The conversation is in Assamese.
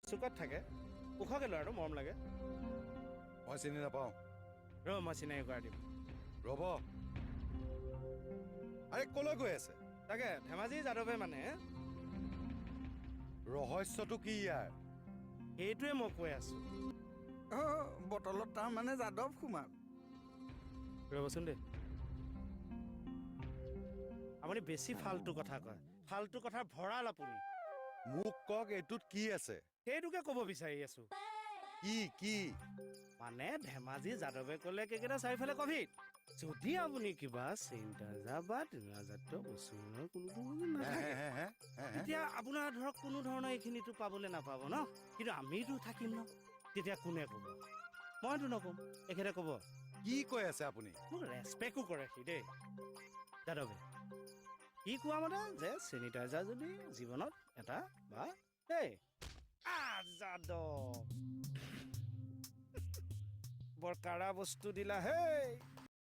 চুকত থাকে ওখকে ল'ৰাটো মৰম লাগে মই চিনি নাপাওঁ মই চিনাকি কৰাই দিম ৰ'ব আৰে ক'লৈ গৈ আছে তাকে ধেমাজি যাদৱে মানে ৰহস্যটো কি ইয়াৰ সেইটোৱে মই কৈ আছো বটলত তাৰ মানে যাদৱ সোমাল ৰ'বচোন দেই আপুনি বেছি ফাল্টু কথা কয় ফাল্টু কথা ভৰাল আপুনি মোক কওক এইটোত কি আছে সেইটোকে ক'ব বিচাৰি আছো কি মানে ধেমাজি যাদৱে ক'লে কেইকেইটা চাৰিওফালে কভিড যদি আপুনি কিবা চেনিটাইজাৰ বা তেনেজাতীয় বস্তুৰ কোনো নাথাকে তেতিয়া আপোনাৰ ধৰক কোনো ধৰণৰ এইখিনিতো পাবলৈ নাপাব ন কিন্তু আমিতো থাকিম ন তেতিয়া কোনে ক'ব মইতো নক'ম এখেতে ক'ব কি কৈ আছে আপুনি মোক ৰেচপেক্টো কৰে সি দেই যাদৱে সি কোৱা মতে যে চেনিটাইজাৰ যদি জীৱনত এটা বা দেই যাদৱ বৰ কাৰা বস্তু দিলা হেই